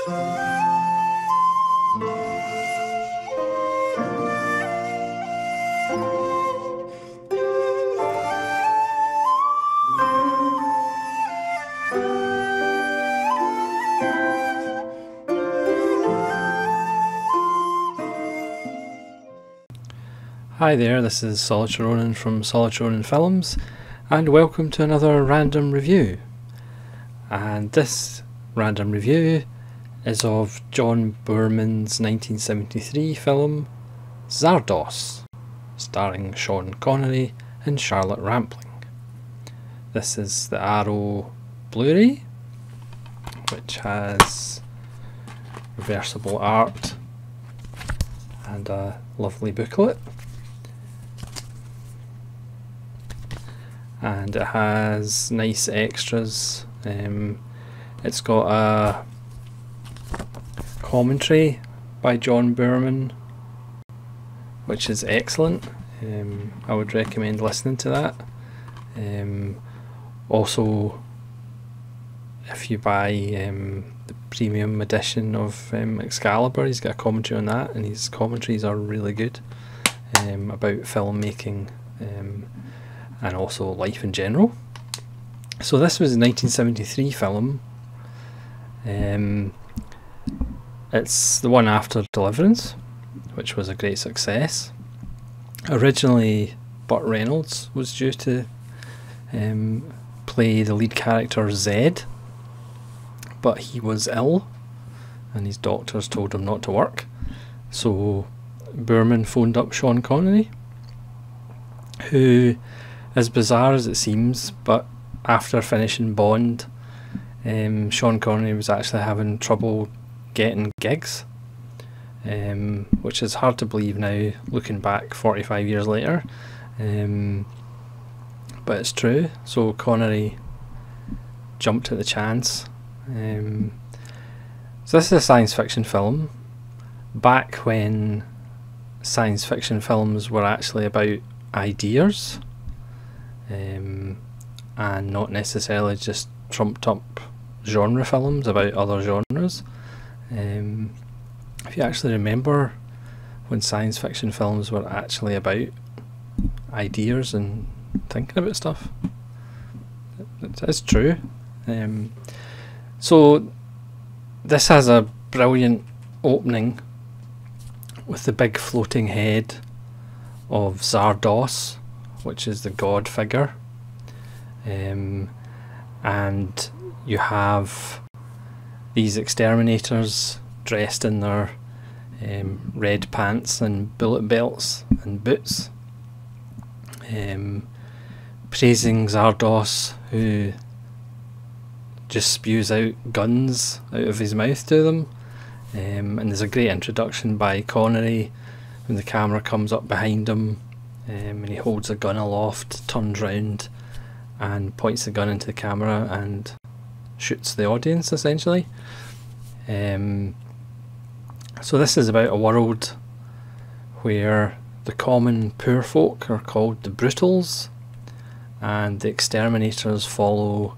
Hi there, this is Solitary Ronin from Solitary Ronin Films, and welcome to another random review. And this random review is of John Boorman's 1973 film Zardoz, starring Sean Connery and Charlotte Rampling. This is the Arrow Blu-ray, which has reversible art and a lovely booklet. And it has nice extras. It's got a commentary by John Boorman, which is excellent. I would recommend listening to that. Also, if you buy the premium edition of Excalibur, he's got a commentary on that, and his commentaries are really good about filmmaking and also life in general. So this was a 1973 film. It's the one after Deliverance, which was a great success. Originally Burt Reynolds was due to play the lead character Zed, but he was ill and his doctors told him not to work. So Boorman phoned up Sean Connery, who, as bizarre as it seems, but after finishing Bond, Sean Connery was actually having trouble getting gigs, which is hard to believe now looking back 45 years later, but it's true. So Connery jumped at the chance. So this is a science fiction film, back when science fiction films were actually about ideas, and not necessarily just trumped up genre films about other genres. If you actually remember when science fiction films were actually about ideas and thinking about stuff, it's true. So this has a brilliant opening with the big floating head of Zardoz, which is the god figure, and you have these exterminators dressed in their red pants and bullet belts and boots, praising Zardoz, who just spews out guns out of his mouth to them. And there's a great introduction by Connery when the camera comes up behind him, and he holds a gun aloft, turns round and points the gun into the camera and shoots the audience, essentially. So this is about a world where the common poor folk are called the brutals, and the exterminators follow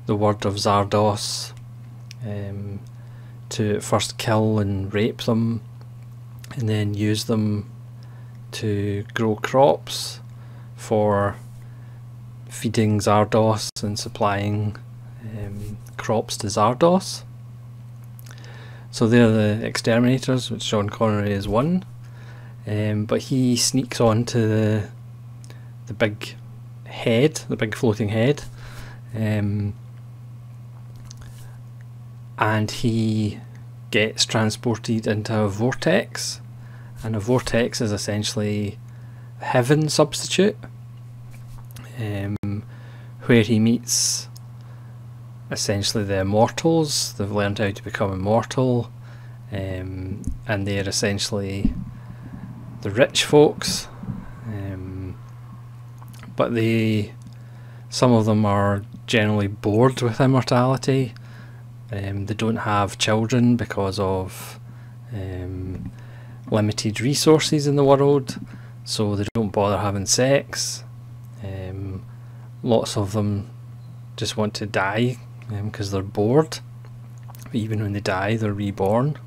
the word of Zardoz to first kill and rape them, and then use them to grow crops for feeding Zardoz and supplying crops to Zardoz. So they're the exterminators, which Sean Connery is one, but he sneaks onto the big head, the big floating head, and he gets transported into a vortex, and a vortex is essentially a heaven substitute, where he meets essentially the immortals. They've learned how to become immortal, and they're essentially the rich folks, but some of them are generally bored with immortality. They don't have children because of limited resources in the world, so they don't bother having sex. Lots of them just want to die because they're bored. but even when they die, they're reborn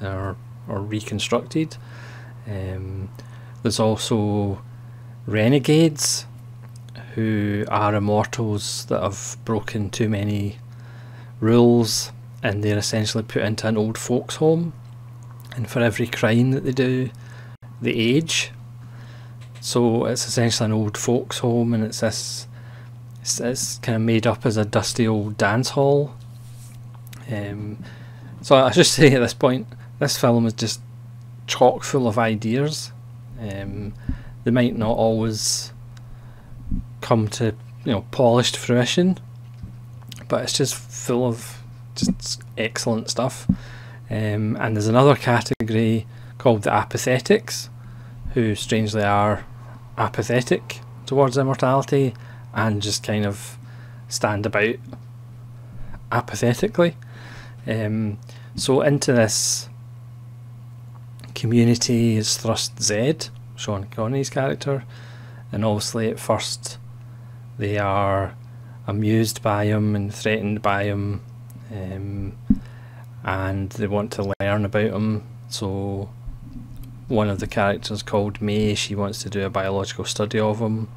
or reconstructed. There's also renegades, who are immortals that have broken too many rules, and they're essentially put into an old folks home, and for every crime that they do, they age. So it's essentially an old folks home, and it's kind of made up as a dusty old dance hall. So I should say at this point, this film is just chock full of ideas. They might not always come to polished fruition, but it's just full of just excellent stuff. And there's another category called the apathetics, who strangely are apathetic towards immortality and just kind of stand about apathetically. So into this community is thrust Zed, Sean Connery's character, and obviously at first they are amused by him and threatened by him, and they want to learn about him. So one of the characters called May, she wants to do a biological study of him.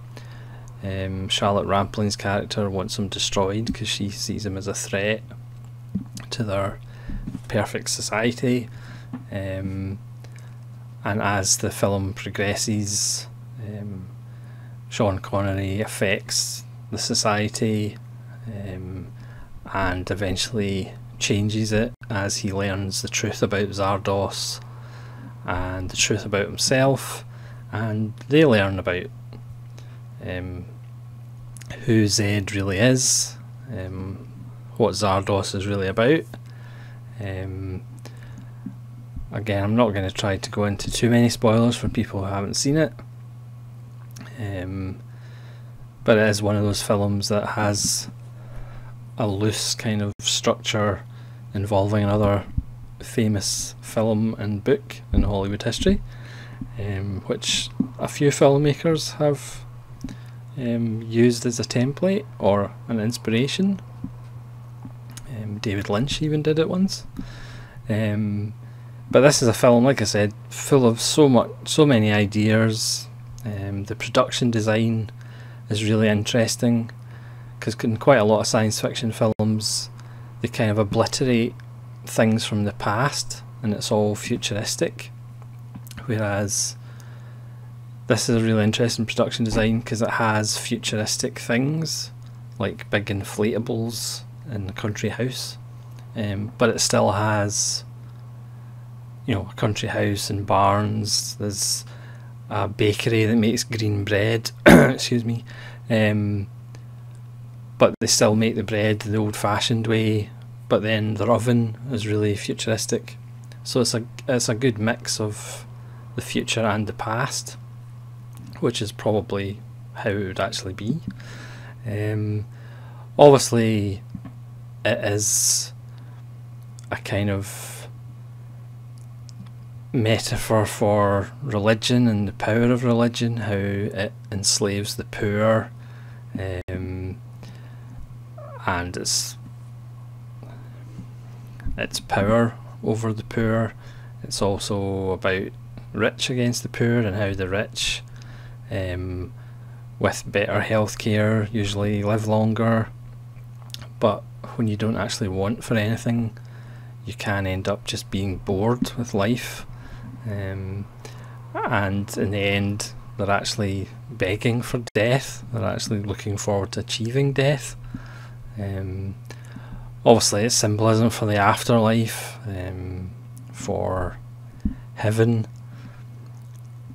Charlotte Rampling's character wants him destroyed because she sees him as a threat to their perfect society. And as the film progresses, Sean Connery affects the society, and eventually changes it as he learns the truth about Zardoz and the truth about himself, and they learn about who Zed really is, what Zardoz is really about. Again, I'm not going to try to go into too many spoilers for people who haven't seen it, but it is one of those films that has a loose kind of structure involving another famous film and book in Hollywood history, which a few filmmakers have used as a template or an inspiration. David Lynch even did it once. But this is a film, like I said, full of so many ideas. The production design is really interesting, because in quite a lot of science fiction films they kind of obliterate things from the past and it's all futuristic, whereas this is a really interesting production design because it has futuristic things like big inflatables in the country house, but it still has a country house and barns. There's a bakery that makes green bread excuse me, but they still make the bread the old-fashioned way, but then their oven is really futuristic. So it's a good mix of the future and the past, which is probably how it would actually be. Obviously it is a kind of metaphor for religion and the power of religion, how it enslaves the poor, and its power over the poor. It's also about rich against the poor and how the rich, with better healthcare, usually live longer, but when you don't actually want for anything, you can end up just being bored with life, and in the end they're actually begging for death. They're actually looking forward to achieving death. Obviously it's symbolism for the afterlife, for heaven.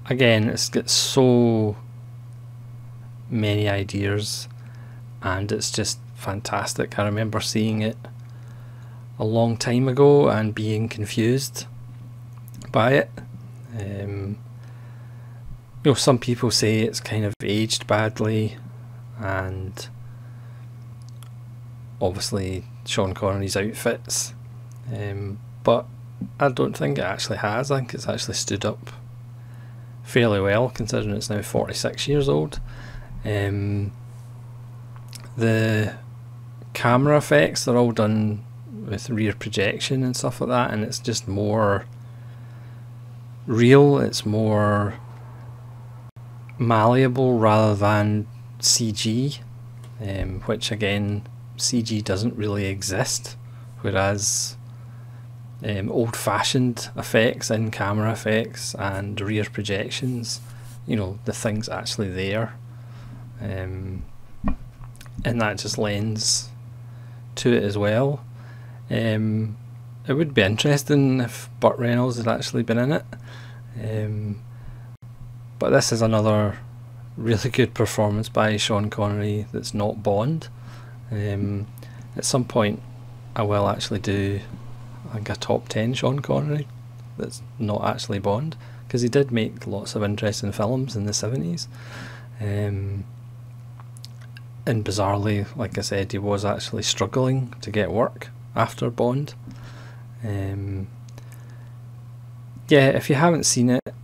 Again, it's got so many ideas and it's just fantastic. I remember seeing it a long time ago and being confused by it. Some people say it's kind of aged badly, and obviously Sean Connery's outfits, but I don't think it actually has. I think it's actually stood up fairly well considering it's now 46 years old. The camera effects, they're all done with rear projection and stuff like that, and it's just more real, it's more malleable rather than CG, which again, CG doesn't really exist, whereas old-fashioned effects, in-camera effects and rear projections, you know, the thing's actually there, and that just lends to it as well. It would be interesting if Burt Reynolds had actually been in it, but this is another really good performance by Sean Connery that's not Bond. At some point I will actually do, I think, a top 10 Sean Connery that's not actually Bond, because he did make lots of interesting films in the 70s, and bizarrely, like I said, he was actually struggling to get work after Bond. Yeah, if you haven't seen it,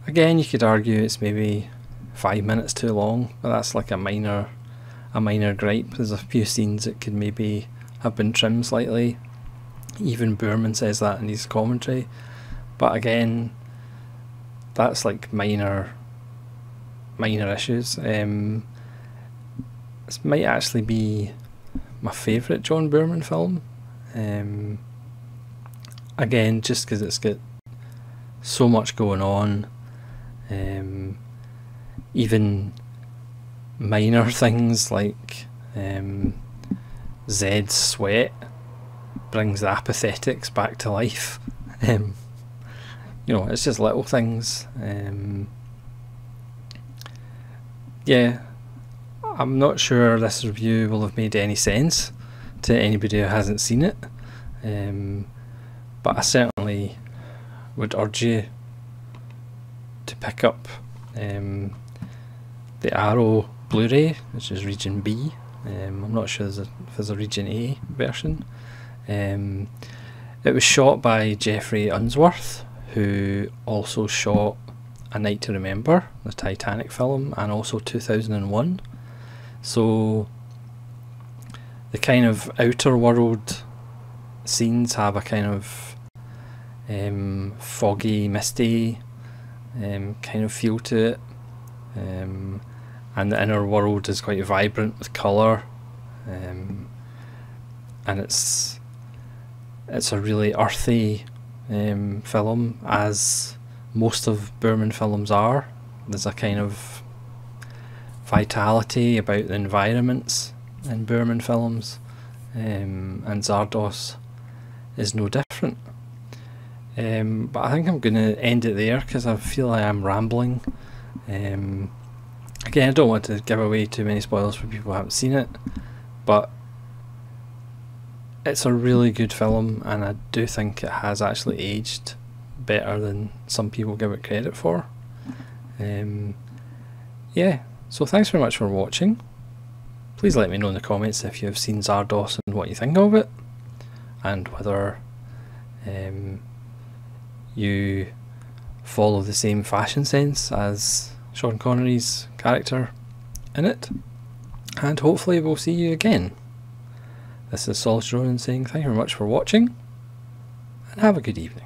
again, you could argue it's maybe 5 minutes too long, but that's like a minor gripe. There's a few scenes that could maybe have been trimmed slightly. Even Boorman says that in his commentary. But again, that's like minor issues. This might actually be my favourite John Boorman film. Again, just because it's got so much going on. Even minor things like Zed's sweat brings the apathetics back to life. You know, it's just little things. Yeah, I'm not sure this review will have made any sense to anybody who hasn't seen it, but I certainly would urge you to pick up the Arrow Blu-ray, which is Region B. I'm not sure if there's a Region A version. It was shot by Jeffrey Unsworth, who also shot A Night to Remember, the Titanic film, and also 2001. So the kind of outer world scenes have a kind of foggy, misty kind of feel to it, and the inner world is quite vibrant with colour, and it's a really earthy film, as most of Boorman films are. There's a kind of vitality about the environments in Boorman films, and Zardoz is no different. But I think I'm going to end it there because I feel I am rambling. Again, I don't want to give away too many spoilers for people who haven't seen it, but it's a really good film, and I do think it has actually aged better than some people give it credit for. Yeah, so thanks very much for watching. Please let me know in the comments if you've seen Zardoz and what you think of it, and whether you follow the same fashion sense as Sean Connery's character in it, and hopefully we'll see you again. This is Solid Ronan saying thank you very much for watching, and have a good evening.